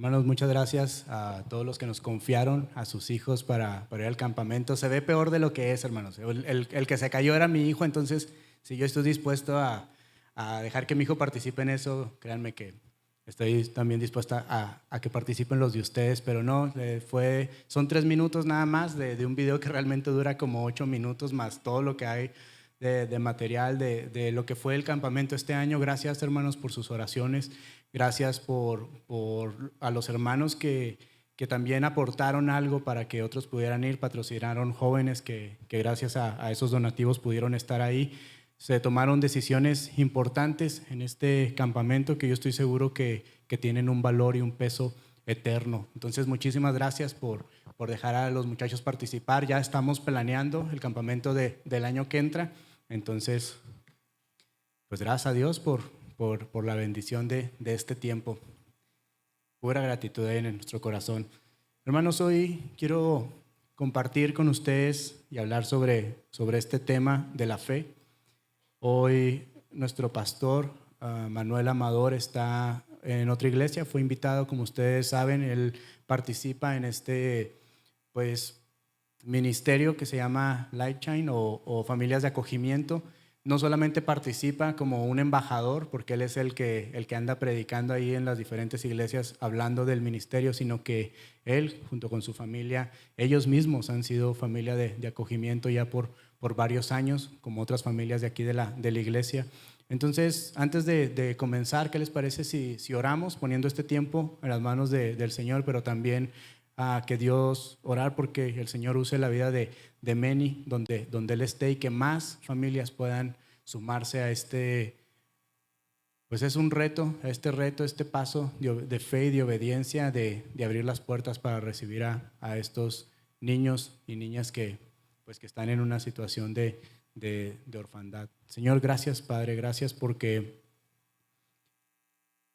Hermanos, muchas gracias a todos los que nos confiaron a sus hijos para ir al campamento. Se ve peor de lo que es, hermanos. El que se cayó era mi hijo, entonces si yo estoy dispuesto a dejar que mi hijo participe en eso, créanme que estoy también dispuesto a que participen los de ustedes, pero no, son 3 minutos nada más de un video que realmente dura como 8 minutos, más todo lo que hay de material de lo que fue el campamento este año. Gracias, hermanos, por sus oraciones. Gracias por a los hermanos que también aportaron algo para que otros pudieran ir, patrocinaron jóvenes que gracias a esos donativos pudieron estar ahí. Se tomaron decisiones importantes en este campamento que yo estoy seguro que tienen un valor y un peso eterno. Entonces, muchísimas gracias por dejar a los muchachos participar. Ya estamos planeando el campamento del año que entra. Entonces, pues gracias a Dios por la bendición de este tiempo. Pura gratitud en nuestro corazón. Hermanos, hoy quiero compartir con ustedes y hablar sobre este tema de la fe. Hoy nuestro pastor Manuel Amador está en otra iglesia, fue invitado, como ustedes saben. Él participa en este ministerio que se llama Lightshine o Familias de Acogimiento. No solamente participa como un embajador, porque él es el que anda predicando ahí en las diferentes iglesias hablando del ministerio, sino que él, junto con su familia, ellos mismos han sido familia de acogimiento ya por varios años, como otras familias de aquí de la iglesia. Entonces, antes de comenzar, ¿qué les parece si oramos poniendo este tiempo en las manos del Señor, pero también que Dios, orar porque el Señor use la vida de Meni donde Él esté y que más familias puedan sumarse a este, pues es un reto, este paso de fe y de obediencia, de abrir las puertas para recibir a estos niños y niñas que están en una situación de orfandad. Señor, gracias, Padre, gracias porque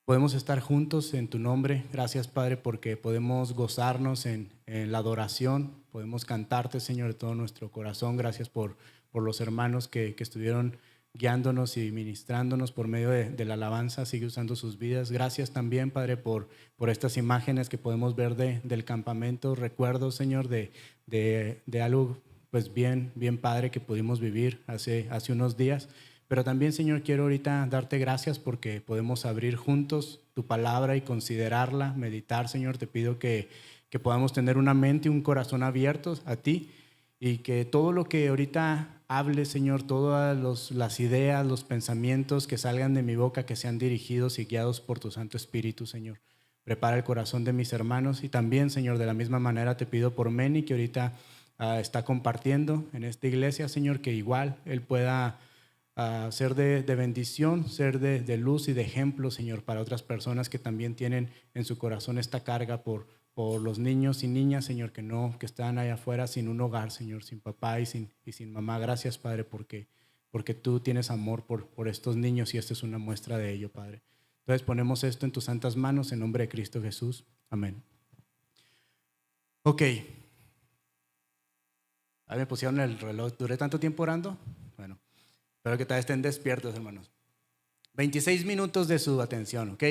podemos estar juntos en tu nombre. Gracias, Padre, porque podemos gozarnos en la adoración. Podemos cantarte, Señor, de todo nuestro corazón. Gracias por los hermanos que estuvieron guiándonos y ministrándonos por medio de la alabanza. Sigue usando sus vidas. Gracias también, Padre, por estas imágenes que podemos ver del campamento. Recuerdo, Señor, de algo pues bien padre que pudimos vivir hace unos días. Pero también, Señor, quiero ahorita darte gracias porque podemos abrir juntos tu palabra y considerarla, meditar, Señor. Te pido que podamos tener una mente y un corazón abiertos a ti y que todo lo que ahorita hable, Señor, todas las ideas, los pensamientos que salgan de mi boca, que sean dirigidos y guiados por tu Santo Espíritu, Señor. Prepara el corazón de mis hermanos y también, Señor, de la misma manera te pido por Meni, que ahorita está compartiendo en esta iglesia, Señor, que igual él pueda ser de bendición, ser de luz y de ejemplo, Señor, para otras personas que también tienen en su corazón esta carga por los niños y niñas, Señor, que están allá afuera sin un hogar, Señor, sin papá y sin mamá. Gracias, Padre, porque tú tienes amor por estos niños y esta es una muestra de ello, Padre. Entonces ponemos esto en tus santas manos en nombre de Cristo Jesús. Amén. Ok. Ahí me pusieron el reloj. ¿Duré tanto tiempo orando? Bueno. Espero que todavía estén despiertos, hermanos. 26 minutos de su atención, ¿ok?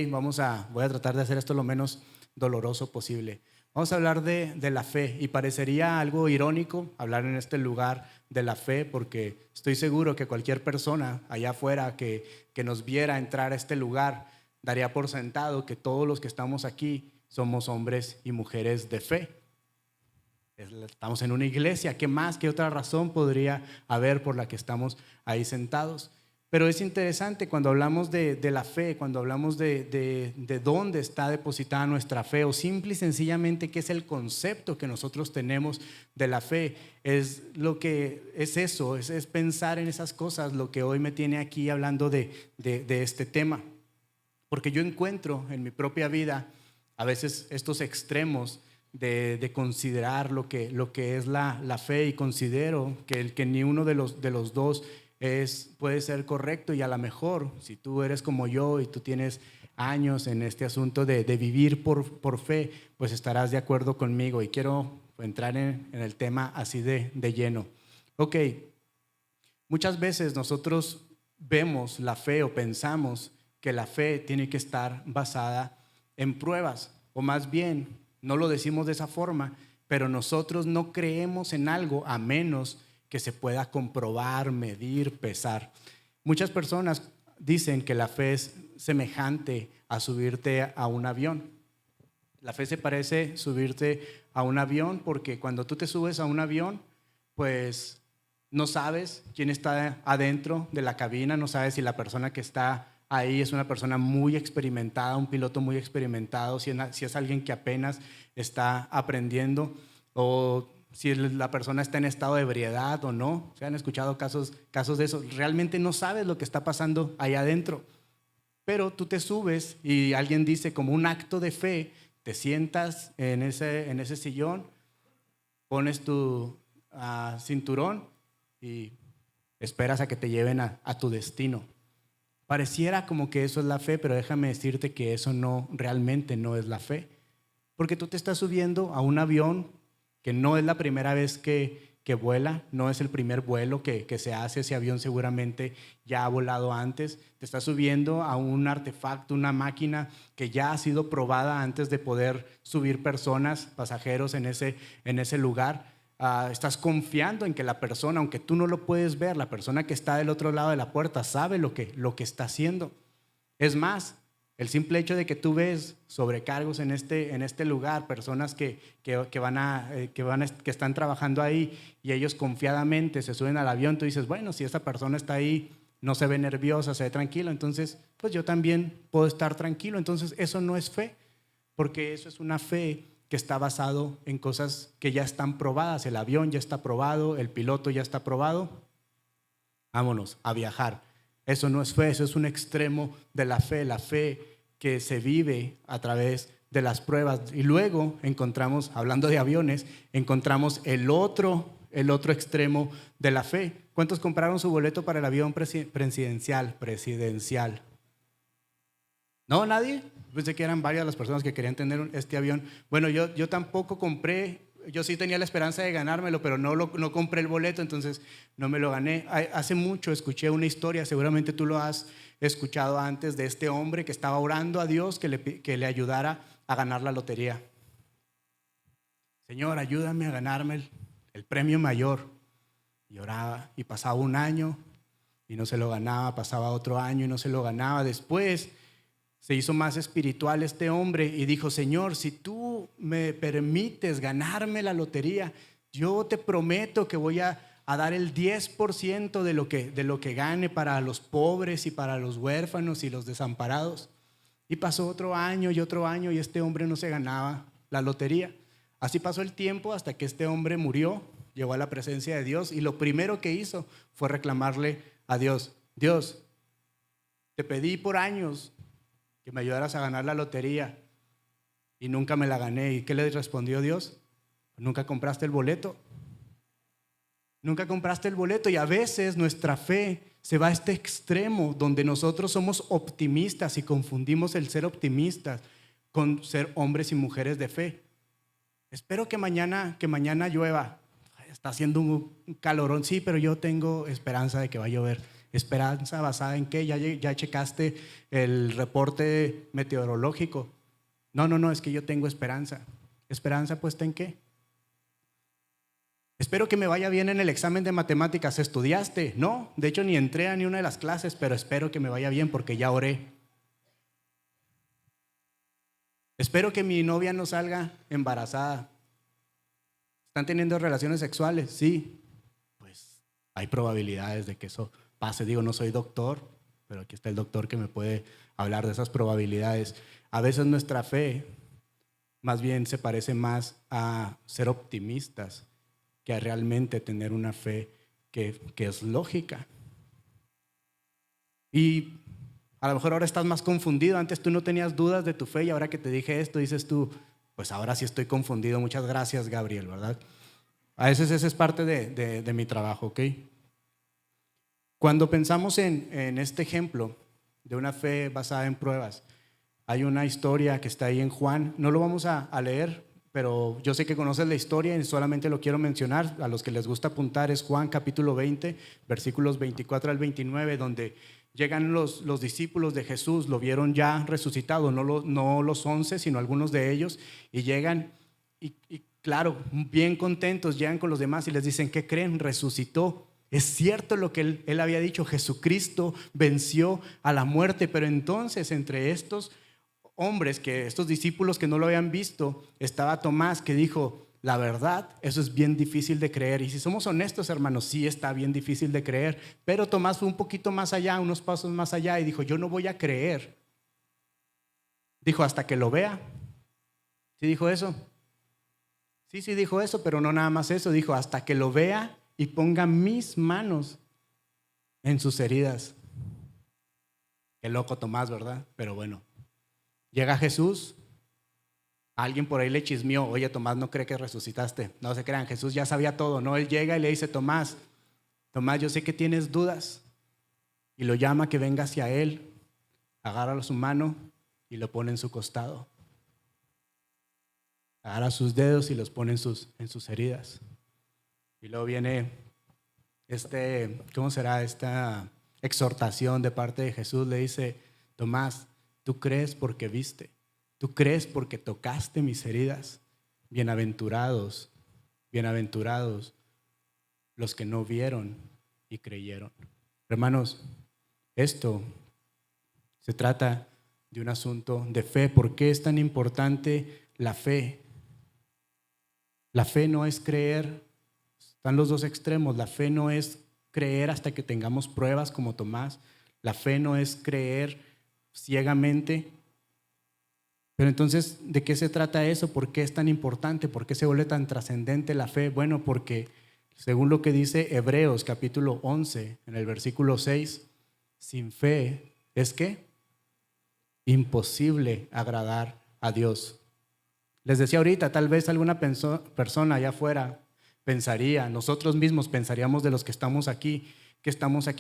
Voy a tratar de hacer esto lo menos doloroso posible. Vamos a hablar de la fe y parecería algo irónico hablar en este lugar de la fe porque estoy seguro que cualquier persona allá afuera que nos viera entrar a este lugar daría por sentado que todos los que estamos aquí somos hombres y mujeres de fe. Estamos en una iglesia. ¿Qué más? ¿Qué otra razón podría haber por la que estamos ahí sentados? Pero es interesante cuando hablamos de la fe, cuando hablamos de dónde está depositada nuestra fe o simple y sencillamente qué es el concepto que nosotros tenemos de la fe. Es pensar en esas cosas lo que hoy me tiene aquí hablando de este tema. Porque yo encuentro en mi propia vida a veces estos extremos de considerar lo que es la fe y considero que ni uno de los dos puede ser correcto y a lo mejor si tú eres como yo y tú tienes años en este asunto de vivir por fe, pues estarás de acuerdo conmigo y quiero entrar en el tema así de lleno. Ok, muchas veces nosotros vemos la fe o pensamos que la fe tiene que estar basada en pruebas o más bien, no lo decimos de esa forma, pero nosotros no creemos en algo a menos que se pueda comprobar, medir, pesar. Muchas personas dicen que la fe es semejante a subirte a un avión. La fe se parece subirte a un avión porque cuando tú te subes a un avión, pues no sabes quién está adentro de la cabina, no sabes si la persona que está ahí es una persona muy experimentada, un piloto muy experimentado, si es alguien que apenas está aprendiendo o si la persona está en estado de ebriedad o no. ¿Se han escuchado casos de eso? Realmente no sabes lo que está pasando ahí adentro. Pero tú te subes y alguien dice como un acto de fe, te sientas en ese sillón, pones tu cinturón y esperas a que te lleven a tu destino. Pareciera como que eso es la fe, pero déjame decirte que eso realmente no es la fe. Porque tú te estás subiendo a un avión que no es la primera vez que vuela, no es el primer vuelo que se hace, ese avión seguramente ya ha volado antes. Te estás subiendo a un artefacto, una máquina que ya ha sido probada antes de poder subir personas, pasajeros en ese lugar. Estás confiando en que la persona, aunque tú no lo puedes ver, la persona que está del otro lado de la puerta sabe lo que está haciendo. Es más, el simple hecho de que tú ves sobrecargos en este lugar, personas que están trabajando ahí y ellos confiadamente se suben al avión, tú dices, bueno, si esa persona está ahí, no se ve nerviosa, se ve tranquilo, entonces pues yo también puedo estar tranquilo. Entonces eso no es fe, porque eso es una fe que está basado en cosas que ya están probadas. El avión ya está probado, el piloto ya está probado. Vámonos a viajar. Eso no es fe, eso es un extremo de la fe que se vive a través de las pruebas. Y luego encontramos, hablando de aviones, encontramos el otro extremo de la fe. ¿Cuántos compraron su boleto para el avión presidencial? ¿No? ¿Nadie? Pensé que eran varias las personas que querían tener este avión. Bueno, yo tampoco compré. Yo sí tenía la esperanza de ganármelo, pero no compré el boleto, entonces no me lo gané. Hace mucho escuché una historia, seguramente tú lo has escuchado antes, de este hombre que estaba orando a Dios que le ayudara a ganar la lotería. Señor, ayúdame a ganarme el premio mayor. Y oraba y pasaba un año y no se lo ganaba, pasaba otro año y no se lo ganaba. Después se hizo más espiritual este hombre y dijo, Señor, si tú me permites ganarme la lotería, yo te prometo que voy a dar el 10% de lo que gane para los pobres y para los huérfanos y los desamparados. Y pasó otro año y este hombre no se ganaba la lotería. Así pasó el tiempo hasta que este hombre murió, llegó a la presencia de Dios y lo primero que hizo fue reclamarle a Dios, Dios, te pedí por años que me ayudaras a ganar la lotería y nunca me la gané. ¿Y qué le respondió Dios? Nunca compraste el boleto. Nunca compraste el boleto. Y a veces nuestra fe se va a este extremo donde nosotros somos optimistas y confundimos el ser optimistas con ser hombres y mujeres de fe. Espero que mañana llueva. Está haciendo un calorón, sí, pero yo tengo esperanza de que va a llover. ¿Esperanza basada en qué? ¿Ya checaste el reporte meteorológico? No, es que yo tengo esperanza. ¿Esperanza puesta en qué? Espero que me vaya bien en el examen de matemáticas. ¿Estudiaste? No, de hecho ni entré a ni una de las clases, pero espero que me vaya bien porque ya oré. Espero que mi novia no salga embarazada. ¿Están teniendo relaciones sexuales? Sí. Pues hay probabilidades de que eso pase. Digo, no soy doctor, pero aquí está el doctor que me puede hablar de esas probabilidades. A veces nuestra fe más bien se parece más a ser optimistas que a realmente tener una fe que es lógica. Y a lo mejor ahora estás más confundido. Antes tú no tenías dudas de tu fe y ahora que te dije esto dices tú, pues ahora sí estoy confundido. Muchas gracias, Gabriel, ¿verdad? A veces esa es parte de mi trabajo, ¿ok? Cuando pensamos en este ejemplo de una fe basada en pruebas, hay una historia que está ahí en Juan. No lo vamos a leer, pero yo sé que conoces la historia y solamente lo quiero mencionar. A los que les gusta apuntar es Juan capítulo 20, versículos 24 al 29, donde Llegan los discípulos de Jesús, lo vieron ya resucitado, no los 11, sino algunos de ellos, y llegan y claro, bien contentos, llegan con los demás y les dicen, ¿qué creen? Resucitó. Es cierto lo que él había dicho, Jesucristo venció a la muerte, pero entonces entre estos hombres, estos discípulos que no lo habían visto, estaba Tomás que dijo, la verdad, eso es bien difícil de creer. Y si somos honestos, hermanos, sí está bien difícil de creer. Pero Tomás fue un poquito más allá, unos pasos más allá y dijo, yo no voy a creer. Dijo, hasta que lo vea. ¿Sí dijo eso? Sí dijo eso, pero no nada más eso. Dijo, hasta que lo vea y ponga mis manos en sus heridas. Qué loco Tomás, ¿verdad? Pero bueno, llega Jesús. Alguien por ahí le chismeó, oye, Tomás no cree que resucitaste. No se crean, Jesús ya sabía todo, ¿no? Él llega y le dice, Tomás, yo sé que tienes dudas. Y lo llama que venga hacia él, agarra su mano y lo pone en su costado. Agarra sus dedos y los pone en sus heridas. Y luego viene ¿cómo será? Esta exhortación de parte de Jesús. Le dice, Tomás, tú crees porque viste. Tú crees porque tocaste mis heridas. Bienaventurados los que no vieron y creyeron. Hermanos, esto se trata de un asunto de fe. ¿Por qué es tan importante la fe? La fe no es creer, están los dos extremos. La fe no es creer hasta que tengamos pruebas como Tomás. La fe no es creer ciegamente. Pero entonces, ¿de qué se trata eso? ¿Por qué es tan importante? ¿Por qué se vuelve tan trascendente la fe? Bueno, porque según lo que dice Hebreos capítulo 11, en el versículo 6, sin fe es ¿qué? Imposible agradar a Dios. Les decía ahorita, tal vez alguna persona allá afuera pensaría, nosotros mismos pensaríamos de los que estamos aquí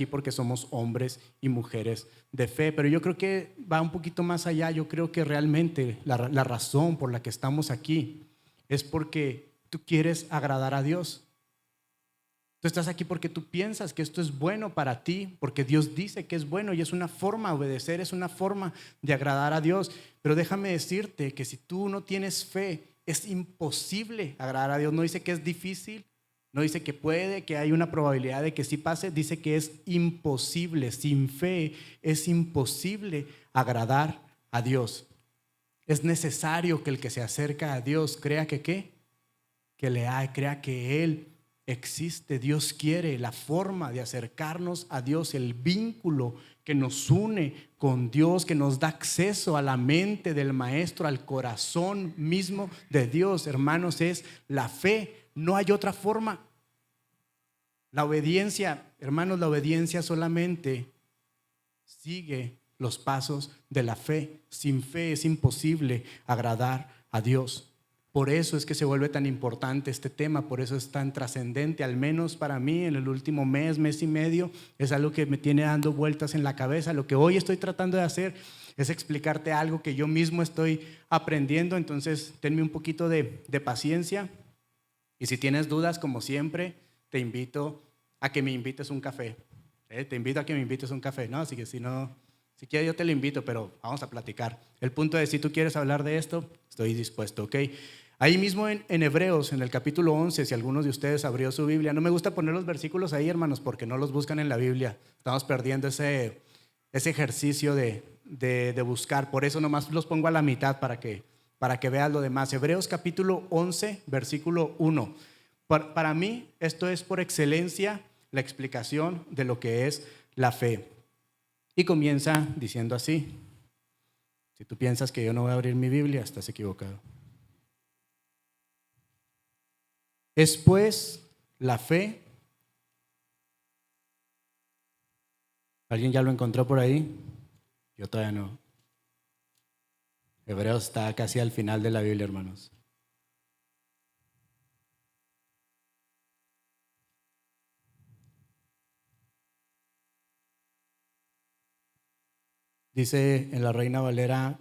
porque somos hombres y mujeres de fe, pero yo creo que va un poquito más allá. Yo creo que realmente la razón por la que estamos aquí es porque tú quieres agradar a Dios. Tú estás aquí porque tú piensas que esto es bueno para ti, porque Dios dice que es bueno y es una forma de obedecer, es una forma de agradar a Dios. Pero déjame decirte que si tú no tienes fe, es imposible agradar a Dios. No dice que es difícil, no dice que puede, que hay una probabilidad de que sí pase, dice que es imposible. Sin fe es imposible agradar a Dios. Es necesario que el que se acerca a Dios crea que ¿qué? Que le hay, crea que Él existe. Dios quiere la forma de acercarnos a Dios, el vínculo que nos une con Dios, que nos da acceso a la mente del Maestro, al corazón mismo de Dios, hermanos, es la fe. No hay otra forma. La obediencia, hermanos, la obediencia solamente sigue los pasos de la fe. Sin fe es imposible agradar a Dios. Por eso es que se vuelve tan importante este tema, por eso es tan trascendente, al menos para mí en el último mes y medio, es algo que me tiene dando vueltas en la cabeza. Lo que hoy estoy tratando de hacer es explicarte algo que yo mismo estoy aprendiendo, entonces tenme un poquito de paciencia. Y si tienes dudas, como siempre, te invito a que me invites un café. Te invito a que me invites un café, ¿no? Así que si quieres yo te lo invito, pero vamos a platicar. El punto es, si tú quieres hablar de esto, estoy dispuesto, ¿ok? Ahí mismo en Hebreos, en el capítulo 11, si algunos de ustedes abrió su Biblia, no me gusta poner los versículos ahí, hermanos, porque no los buscan en la Biblia. Estamos perdiendo ese ejercicio de buscar. Por eso nomás los pongo a la mitad para que veas lo demás. Hebreos capítulo 11, versículo 1. Para mí, esto es por excelencia la explicación de lo que es la fe. Y comienza diciendo así. Si tú piensas que yo no voy a abrir mi Biblia, estás equivocado. Es pues la fe. ¿Alguien ya lo encontró por ahí? Yo todavía no. Hebreos está casi al final de la Biblia, hermanos. Dice en la Reina Valera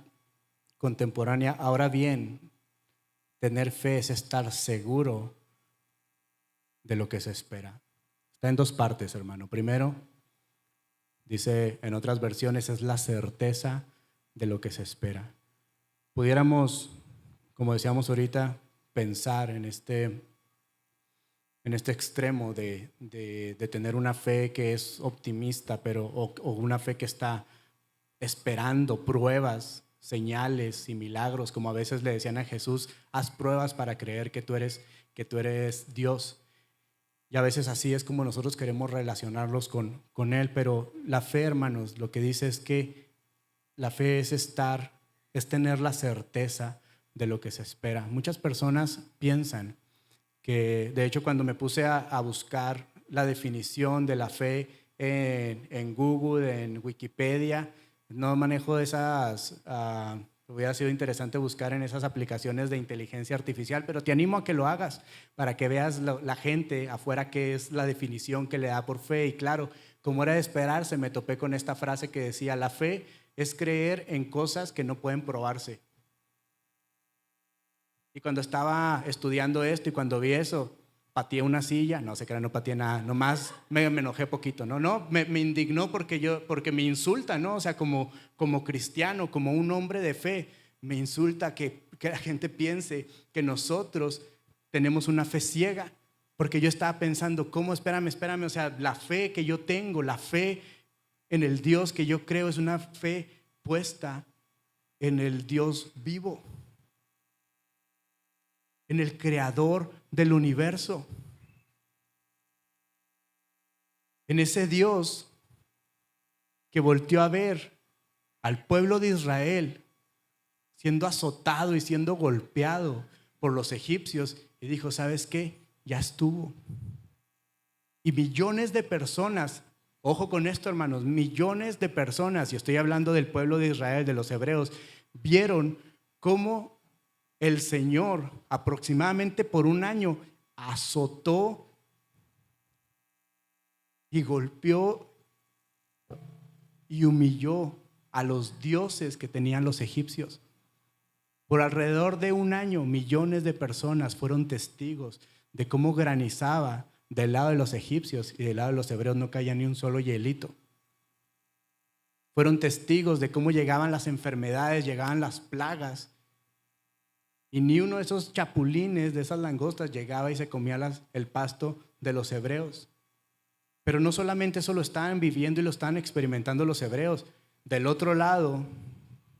contemporánea, ahora bien, tener fe es estar seguro de lo que se espera. Está en dos partes, hermano. Primero, Dice en otras versiones, es la certeza de lo que se espera. Pudiéramos, como decíamos ahorita, pensar en este extremo de tener una fe que es optimista, o una fe que está esperando pruebas, señales y milagros, como a veces le decían a Jesús, haz pruebas para creer que tú eres Dios. Y a veces así es como nosotros queremos relacionarlos con Él, pero la fe, hermanos, lo que dice es que la fe es tener la certeza de lo que se espera. Muchas personas piensan que, de hecho, cuando me puse a buscar la definición de la fe en Google, en Wikipedia, no manejo esas, hubiera sido interesante buscar en esas aplicaciones de inteligencia artificial, pero te animo a que lo hagas para que veas la gente afuera qué es la definición que le da por fe. Y claro, como era de esperarse, me topé con esta frase que decía, la fe es creer en cosas que no pueden probarse. Y cuando estaba estudiando esto y cuando vi eso, pateé una silla, no sé qué era, no pateé nada, nomás me enojé poquito, me indignó porque me insulta, ¿no? O sea, como cristiano, como un hombre de fe, me insulta que la gente piense que nosotros tenemos una fe ciega, porque yo estaba pensando, ¿cómo? Espérame, o sea, la fe que yo tengo, la fe en el Dios que yo creo es una fe puesta en el Dios vivo, en el creador del universo, en ese Dios que volteó a ver al pueblo de Israel siendo azotado y siendo golpeado por los egipcios y dijo, ¿sabes qué? Ya estuvo. Y millones de personas, ojo con esto, hermanos, millones de personas, y estoy hablando del pueblo de Israel, de los hebreos, vieron cómo el Señor aproximadamente por un año azotó y golpeó y humilló a los dioses que tenían los egipcios. Por alrededor de un año, millones de personas fueron testigos de cómo granizaba del lado de los egipcios y del lado de los hebreos no caía ni un solo hielito. Fueron testigos de cómo llegaban las enfermedades, llegaban las plagas. Y ni uno de esos chapulines, de esas langostas, llegaba y se comía el pasto de los hebreos. Pero no solamente eso lo estaban viviendo y lo estaban experimentando los hebreos. Del otro lado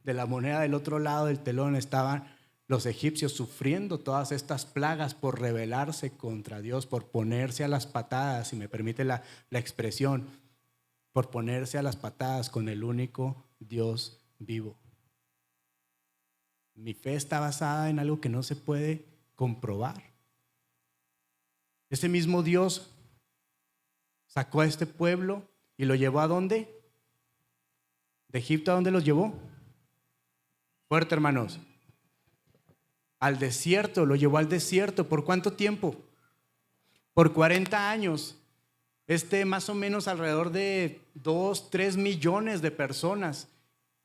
de la moneda, del otro lado del telón, estaban los egipcios sufriendo todas estas plagas por rebelarse contra Dios, por ponerse a las patadas, si me permite la expresión, por ponerse a las patadas con el único Dios vivo. Mi fe está basada en algo que no se puede comprobar. Ese mismo Dios sacó a este pueblo y lo llevó ¿a dónde? ¿De Egipto a dónde los llevó? Fuerte, hermanos. Al desierto, lo llevó al desierto. ¿Por cuánto tiempo? Por 40 años. Más o menos alrededor de 2-3 millones de personas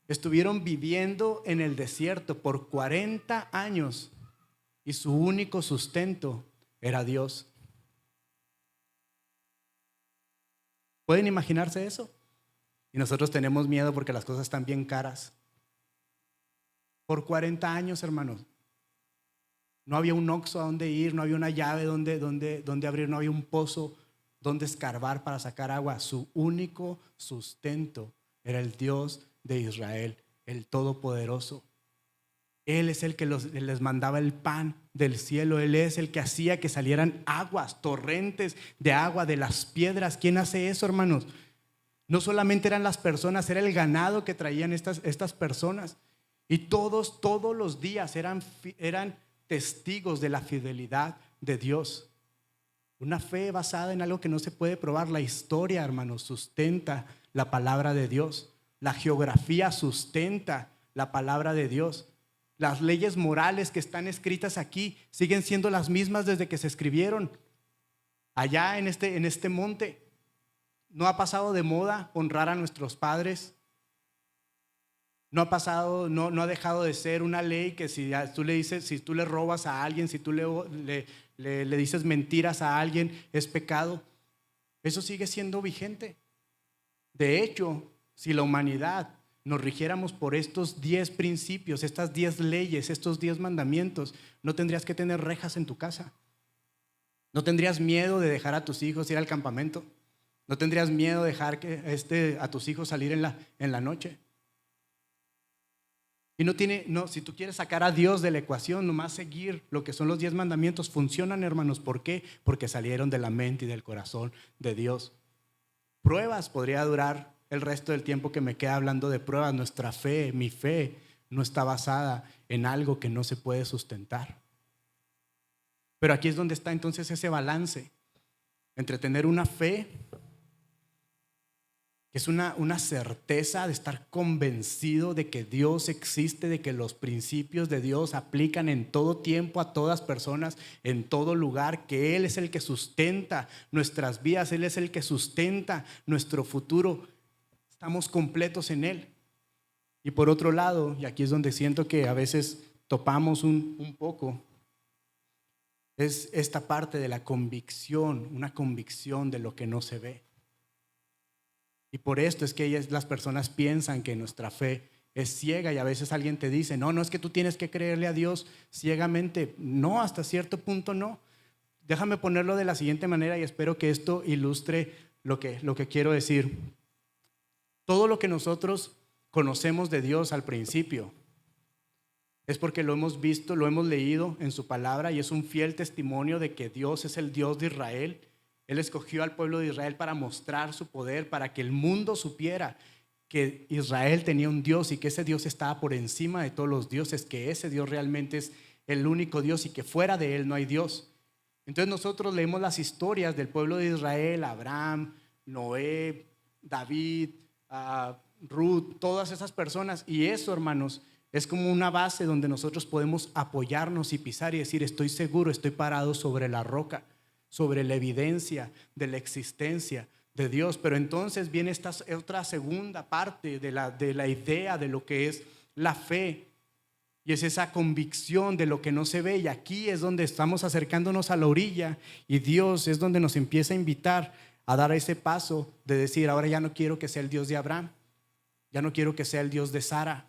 estuvieron viviendo en el desierto por 40 años y su único sustento era Dios. ¿Pueden imaginarse eso? Y nosotros tenemos miedo porque las cosas están bien caras. Por 40 años, hermanos. No había un Oxxo a donde ir, no había una llave donde abrir, no había un pozo donde escarbar para sacar agua. Su único sustento era el Dios de Israel, el Todopoderoso. Él es el que les mandaba el pan del cielo. Él es el que hacía que salieran aguas, torrentes de agua de las piedras. ¿Quién hace eso, hermanos? No solamente eran las personas, era el ganado que traían estas personas. Y todos los días eran testigos de la fidelidad de Dios. Una fe basada en algo que no se puede probar. La historia, hermanos, sustenta la palabra de Dios. La geografía sustenta la palabra de Dios. Las leyes morales que están escritas aquí siguen siendo las mismas desde que se escribieron. Allá en este monte, ¿no ha pasado de moda honrar a nuestros padres? No ha dejado de ser una ley que si tú le robas a alguien, si tú le dices mentiras a alguien, es pecado. Eso sigue siendo vigente. De hecho, si la humanidad nos rigiéramos por estos 10 principios, estas 10 leyes, estos 10 mandamientos, no tendrías que tener rejas en tu casa. No tendrías miedo de dejar a tus hijos ir al campamento. No tendrías miedo de dejar a tus hijos salir en la noche. Y si tú quieres sacar a Dios de la ecuación, nomás seguir lo que son los 10 mandamientos, funcionan, hermanos. ¿Por qué? Porque salieron de la mente y del corazón de Dios. Pruebas, podría durar el resto del tiempo que me queda hablando de pruebas. Nuestra fe, mi fe, no está basada en algo que no se puede sustentar. Pero aquí es donde está entonces ese balance entre tener una fe, que es una certeza de estar convencido de que Dios existe, de que los principios de Dios aplican en todo tiempo a todas personas, en todo lugar, que Él es el que sustenta nuestras vidas, Él es el que sustenta nuestro futuro. Estamos completos en Él. Y por otro lado, y aquí es donde siento que a veces topamos un poco, es esta parte de la convicción, una convicción de lo que no se ve. Y por esto es que las personas piensan que nuestra fe es ciega, y a veces alguien te dice, no es que tú tienes que creerle a Dios ciegamente. No, hasta cierto punto no. Déjame ponerlo de la siguiente manera y espero que esto ilustre lo que quiero decir. Todo lo que nosotros conocemos de Dios al principio es porque lo hemos visto, lo hemos leído en su palabra, y es un fiel testimonio de que Dios es el Dios de Israel. Él escogió al pueblo de Israel para mostrar su poder, para que el mundo supiera que Israel tenía un Dios y que ese Dios estaba por encima de todos los dioses, que ese Dios realmente es el único Dios y que fuera de Él no hay Dios. Entonces nosotros leemos las historias del pueblo de Israel, Abraham, Noé, David, Ruth, todas esas personas, y eso, hermanos, es como una base donde nosotros podemos apoyarnos y pisar y decir, estoy seguro, estoy parado sobre la roca, sobre la evidencia de la existencia de Dios. Pero entonces viene esta otra segunda parte de la idea de lo que es la fe, y es esa convicción de lo que no se ve. Y aquí es donde estamos acercándonos a la orilla, y Dios es donde nos empieza a invitar a dar ese paso de decir, ahora ya no quiero que sea el Dios de Abraham, ya no quiero que sea el Dios de Sara,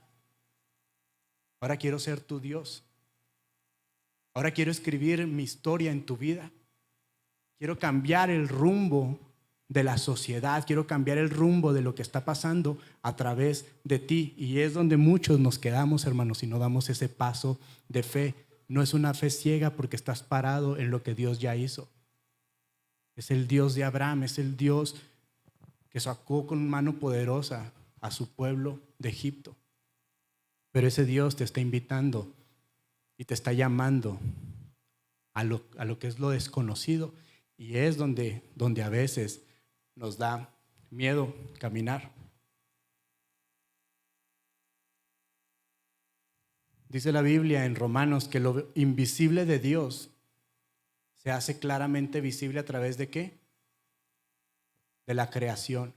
ahora quiero ser tu Dios. Ahora quiero escribir mi historia en tu vida. Quiero cambiar el rumbo de la sociedad, quiero cambiar el rumbo de lo que está pasando a través de ti. Y es donde muchos nos quedamos, hermanos, y no damos ese paso de fe. No es una fe ciega porque estás parado en lo que Dios ya hizo. Es el Dios de Abraham, es el Dios que sacó con mano poderosa a su pueblo de Egipto. Pero ese Dios te está invitando y te está llamando a lo que es lo desconocido. Y es donde a veces nos da miedo caminar. Dice la Biblia en Romanos que lo invisible de Dios se hace claramente visible a través de ¿qué? De la creación.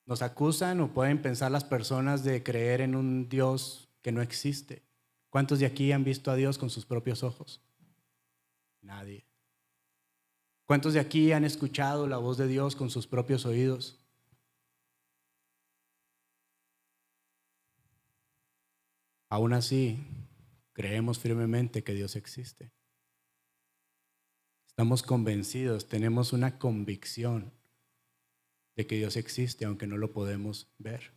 Nos acusan o pueden pensar las personas de creer en un Dios que no existe. ¿Cuántos de aquí han visto a Dios con sus propios ojos? Nadie. ¿Cuántos de aquí han escuchado la voz de Dios con sus propios oídos? Aún así, creemos firmemente que Dios existe. Estamos convencidos, tenemos una convicción de que Dios existe, aunque no lo podemos ver,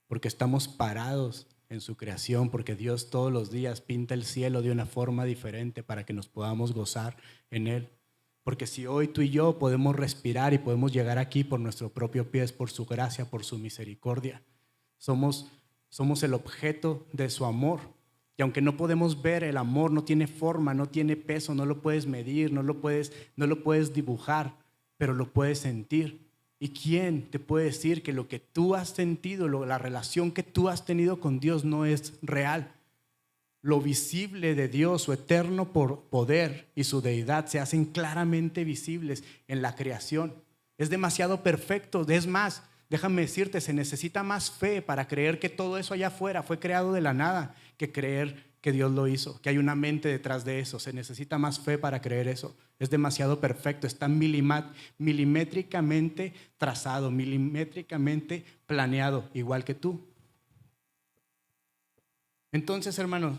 porque estamos parados en su creación, porque Dios todos los días pinta el cielo de una forma diferente para que nos podamos gozar en Él. Porque si hoy tú y yo podemos respirar y podemos llegar aquí por nuestro propio pie, es por su gracia, por su misericordia. Somos el objeto de su amor. Y aunque no podemos ver, el amor no tiene forma, no tiene peso, no lo puedes medir, no lo puedes dibujar, pero lo puedes sentir. ¿Y quién te puede decir que lo que tú has sentido, la relación que tú has tenido con Dios no es real? Lo visible de Dios, su eterno poder y su deidad se hacen claramente visibles en la creación. Es demasiado perfecto. Es más, déjame decirte, se necesita más fe para creer que todo eso allá afuera fue creado de la nada que creer que Dios lo hizo, que hay una mente detrás de eso. Se necesita más fe para creer eso. Es demasiado perfecto, está milimétricamente trazado, milimétricamente planeado, igual que tú. Entonces, hermanos,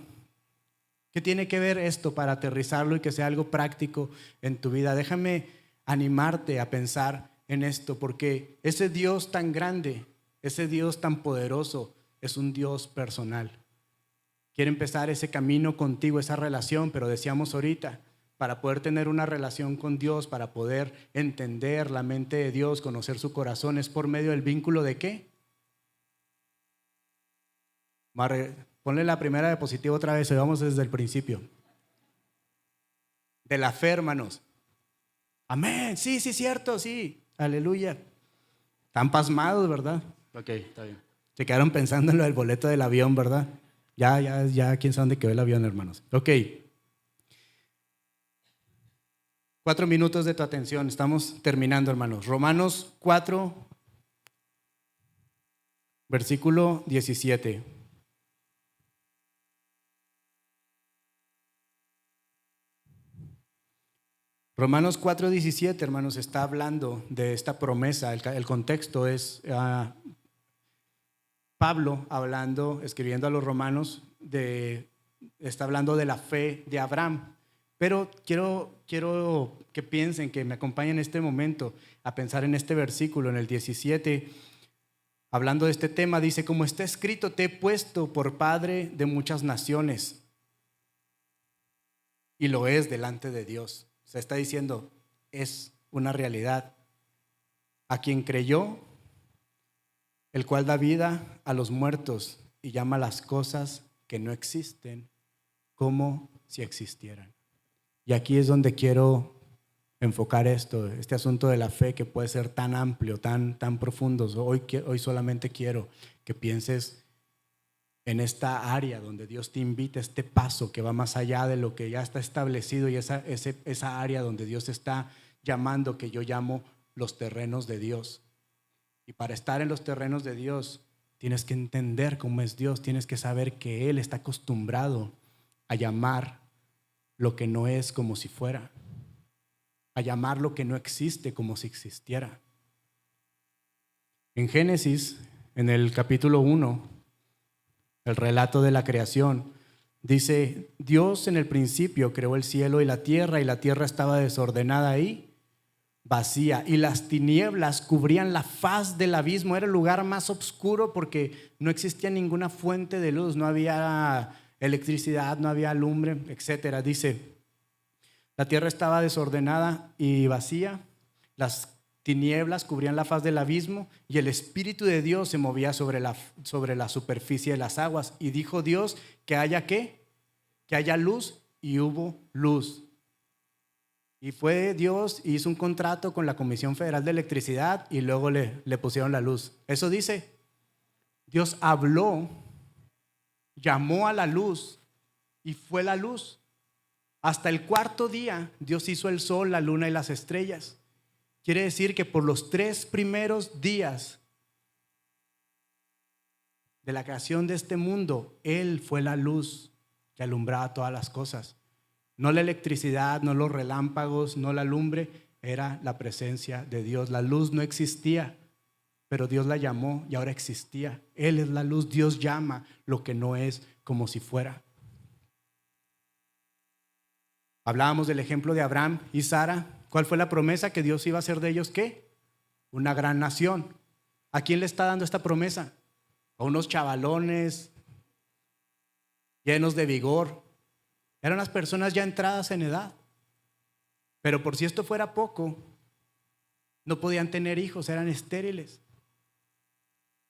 ¿qué tiene que ver esto para aterrizarlo y que sea algo práctico en tu vida? Déjame animarte a pensar en esto, porque ese Dios tan grande, ese Dios tan poderoso, es un Dios personal. Quiere empezar ese camino contigo, esa relación, pero decíamos ahorita, para poder tener una relación con Dios, para poder entender la mente de Dios, conocer su corazón, es por medio del vínculo ¿de qué? Ponle la primera diapositiva otra vez, vamos desde el principio. De la fe, hermanos. Amén, sí, cierto, sí, aleluya. Están pasmados, ¿verdad? Ok, está bien. Se quedaron pensando en lo del boleto del avión, ¿verdad? Ya, quién sabe dónde quedó el avión, hermanos. Ok. 4 minutos de tu atención, estamos terminando, hermanos. Romanos 4, versículo 17. Romanos 4, 17, hermanos, está hablando de esta promesa. El contexto es Pablo hablando, escribiendo a los romanos, está hablando de la fe de Abraham. Pero quiero que piensen, que me acompañen en este momento a pensar en este versículo, en el 17, hablando de este tema, dice, como está escrito, te he puesto por padre de muchas naciones. Y lo es delante de Dios. Se está diciendo, es una realidad. A quien creyó, el cual da vida a los muertos y llama las cosas que no existen como si existieran. Y aquí es donde quiero enfocar este asunto de la fe que puede ser tan amplio, tan profundo. Hoy solamente quiero que pienses en esta área donde Dios te invita, este paso que va más allá de lo que ya está establecido y esa área donde Dios está llamando, que yo llamo los terrenos de Dios. Y para estar en los terrenos de Dios, tienes que entender cómo es Dios, tienes que saber que Él está acostumbrado a llamar lo que no es como si fuera, a llamar lo que no existe como si existiera. En Génesis, en el capítulo 1, el relato de la creación, dice, Dios en el principio creó el cielo y la tierra estaba desordenada ahí, vacía, y las tinieblas cubrían la faz del abismo. Era el lugar más oscuro porque no existía ninguna fuente de luz, no había electricidad, no había lumbre, etcétera. Dice, la tierra estaba desordenada y vacía, las tinieblas cubrían la faz del abismo y el Espíritu de Dios se movía sobre la superficie de las aguas. Y dijo Dios que haya ¿qué? Que haya luz, y hubo luz. Y fue Dios, hizo un contrato con la Comisión Federal de Electricidad y luego le pusieron la luz. Eso dice, Dios habló, llamó a la luz y fue la luz. Hasta el cuarto día Dios hizo el sol, la luna y las estrellas. Quiere decir que por los 3 primeros días de la creación de este mundo, Él fue la luz que alumbraba todas las cosas. No la electricidad, no los relámpagos, no la lumbre, era la presencia de Dios. La luz no existía, pero Dios la llamó y ahora existía. Él es la luz, Dios llama lo que no es como si fuera. Hablábamos del ejemplo de Abraham y Sara. ¿Cuál fue la promesa? Que Dios iba a hacer de ellos ¿qué? Una gran nación. ¿A quién le está dando esta promesa? A unos chavalones llenos de vigor. Eran las personas ya entradas en edad. Pero por si esto fuera poco, no podían tener hijos, eran estériles.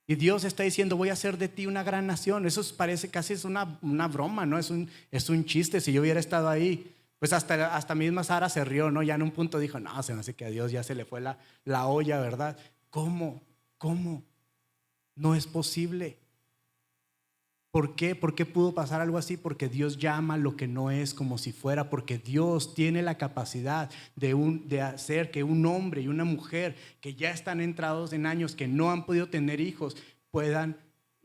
Y Dios está diciendo, voy a hacer de ti una gran nación. Eso parece casi es una broma, ¿no? Es un chiste. Si yo hubiera estado ahí, pues hasta misma Sara se rió, ¿no? Ya en un punto dijo, no, se me hace que a Dios ya se le fue la olla, ¿verdad? ¿Cómo? No es posible. ¿Por qué? ¿Por qué pudo pasar algo así? Porque Dios llama lo que no es como si fuera, porque Dios tiene la capacidad de hacer que un hombre y una mujer que ya están entrados en años, que no han podido tener hijos, puedan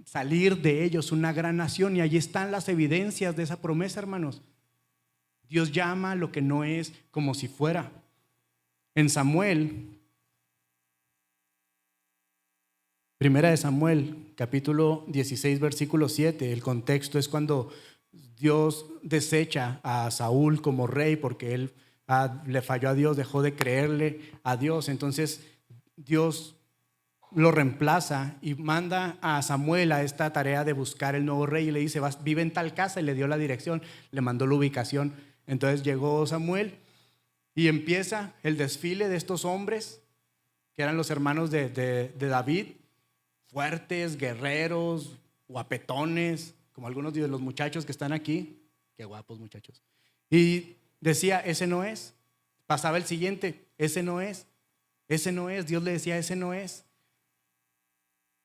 salir de ellos una gran nación. Y allí están las evidencias de esa promesa, hermanos. Dios llama a lo que no es como si fuera. En Samuel, Primera de Samuel, capítulo 16, versículo 7, el contexto es cuando Dios desecha a Saúl como rey porque él le falló a Dios, dejó de creerle a Dios. Entonces Dios lo reemplaza y manda a Samuel a esta tarea de buscar el nuevo rey y le dice, vive en tal casa, y le dio la dirección, le mandó la ubicación. Entonces llegó Samuel y empieza el desfile de estos hombres que eran los hermanos de David, fuertes, guerreros, guapetones, como algunos de los muchachos que están aquí. Qué guapos muchachos. Y decía, ese no es. Pasaba el siguiente, ese no es. Ese no es. Dios le decía, ese no es.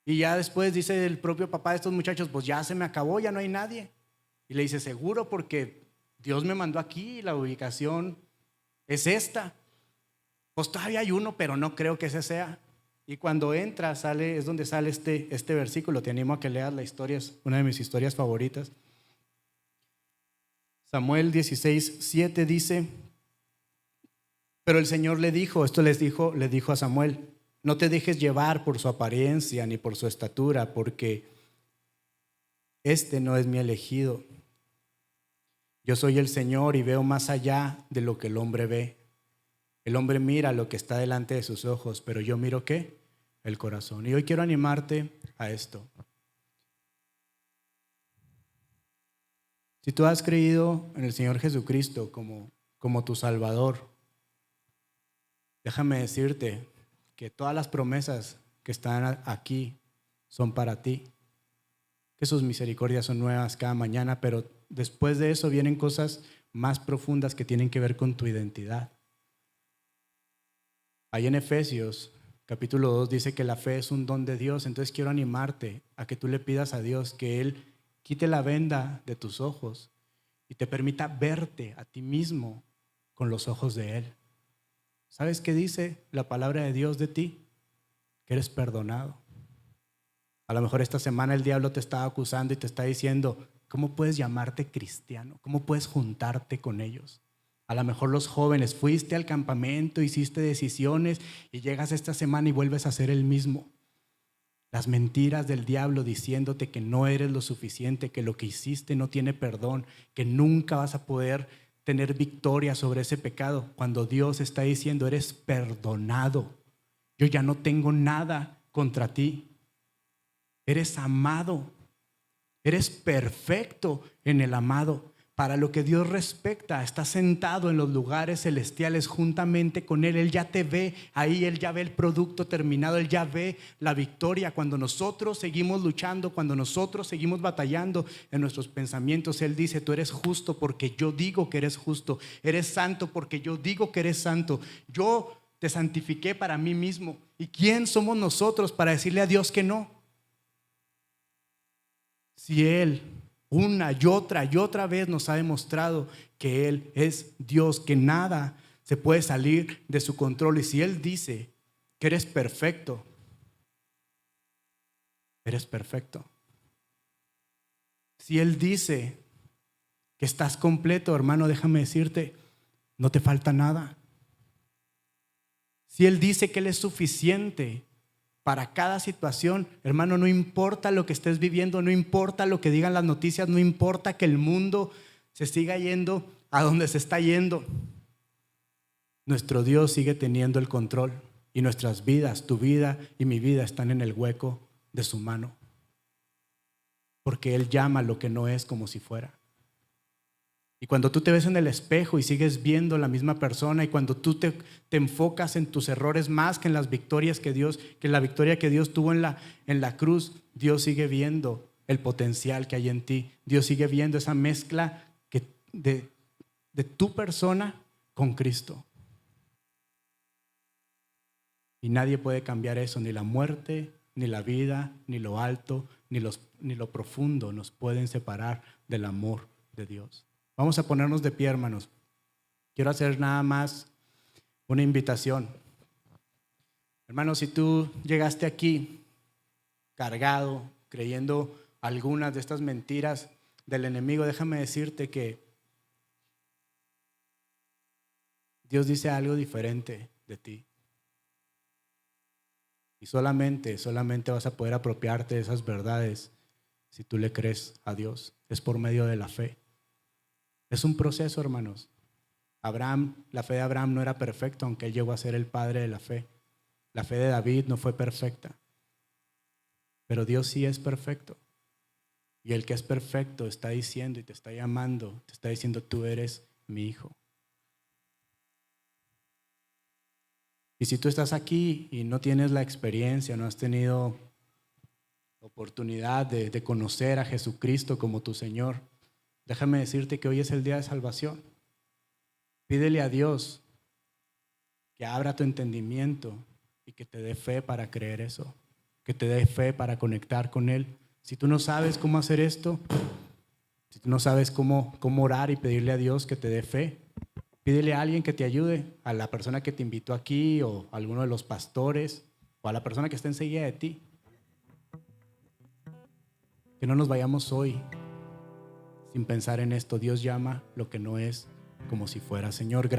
Y ya después dice el propio papá de estos muchachos, pues ya se me acabó, ya no hay nadie. Y le dice, seguro, porque Dios me mandó aquí, la ubicación es esta. Pues todavía hay uno, pero no creo que ese sea. Y cuando entra, es donde sale este versículo. Te animo a que leas la historia, es una de mis historias favoritas. Samuel 16:7 dice, pero el Señor le dijo, le dijo a Samuel, no te dejes llevar por su apariencia ni por su estatura, porque este no es mi elegido. Yo soy el Señor y veo más allá de lo que el hombre ve. El hombre mira lo que está delante de sus ojos, pero yo miro ¿qué? El corazón. Y hoy quiero animarte a esto. Si tú has creído en el Señor Jesucristo como tu Salvador, déjame decirte que todas las promesas que están aquí son para ti, que sus misericordias son nuevas cada mañana, pero después de eso vienen cosas más profundas que tienen que ver con tu identidad. Ahí en Efesios capítulo 2 dice que la fe es un don de Dios. Entonces quiero animarte a que tú le pidas a Dios que Él quite la venda de tus ojos y te permita verte a ti mismo con los ojos de Él. ¿Sabes qué dice la palabra de Dios de ti? Que eres perdonado. A lo mejor esta semana el diablo te está acusando y te está diciendo, ¿cómo puedes llamarte cristiano? ¿Cómo puedes juntarte con ellos? A lo mejor los jóvenes, fuiste al campamento, hiciste decisiones y llegas esta semana y vuelves a ser el mismo. Las mentiras del diablo diciéndote que no eres lo suficiente, que lo que hiciste no tiene perdón, que nunca vas a poder tener victoria sobre ese pecado, cuando Dios está diciendo, eres perdonado. Yo ya no tengo nada contra ti. Eres amado. Eres perfecto en el amado. Para lo que Dios respecta, estás sentado en los lugares celestiales juntamente con Él. Él ya te ve ahí, Él ya ve el producto terminado, Él ya ve la victoria. Cuando nosotros seguimos luchando, cuando nosotros seguimos batallando en nuestros pensamientos, Él dice, tú eres justo porque yo digo que eres justo. Eres santo porque yo digo que eres santo. Yo te santifiqué para mí mismo. ¿Y quién somos nosotros para decirle a Dios que no? Si Él una y otra vez nos ha demostrado que Él es Dios, que nada se puede salir de su control. Y si Él dice que eres perfecto, eres perfecto. Si Él dice que estás completo, hermano, déjame decirte, no te falta nada. Si Él dice que Él es suficiente para cada situación, hermano, no importa lo que estés viviendo, no importa lo que digan las noticias, no importa que el mundo se siga yendo a donde se está yendo. Nuestro Dios sigue teniendo el control y nuestras vidas, tu vida y mi vida están en el hueco de su mano. Porque Él llama lo que no es como si fuera. Y cuando tú te ves en el espejo y sigues viendo la misma persona, y cuando tú te enfocas en tus errores más que en las victorias que la victoria que Dios tuvo en la cruz, Dios sigue viendo el potencial que hay en ti. Dios sigue viendo esa mezcla de tu persona con Cristo. Y nadie puede cambiar eso, ni la muerte, ni la vida, ni lo alto, ni lo profundo nos pueden separar del amor de Dios. Vamos a ponernos de pie, hermanos. Quiero hacer nada más una invitación. Hermanos, si tú llegaste aquí cargado, creyendo algunas de estas mentiras del enemigo, déjame decirte que Dios dice algo diferente de ti. Y solamente vas a poder apropiarte de esas verdades si tú le crees a Dios. Es por medio de la fe. Es un proceso, hermanos. La fe de Abraham no era perfecta, aunque él llegó a ser el padre de la fe. La fe de David no fue perfecta. Pero Dios sí es perfecto. Y el que es perfecto está diciendo y te está llamando, te está diciendo, tú eres mi hijo. Y si tú estás aquí y no tienes la experiencia, no has tenido oportunidad de conocer a Jesucristo como tu Señor, déjame decirte que hoy es el día de salvación. Pídele a Dios que abra tu entendimiento y que te dé fe para creer eso, que te dé fe para conectar con Él. Si tú no sabes cómo hacer esto, si tú no sabes cómo orar y pedirle a Dios que te dé fe, pídele a alguien que te ayude, a la persona que te invitó aquí o a alguno de los pastores o a la persona que está enseguida de ti. Que no nos vayamos hoy sin pensar en esto. Dios llama lo que no es como si fuera. Señor, gracias.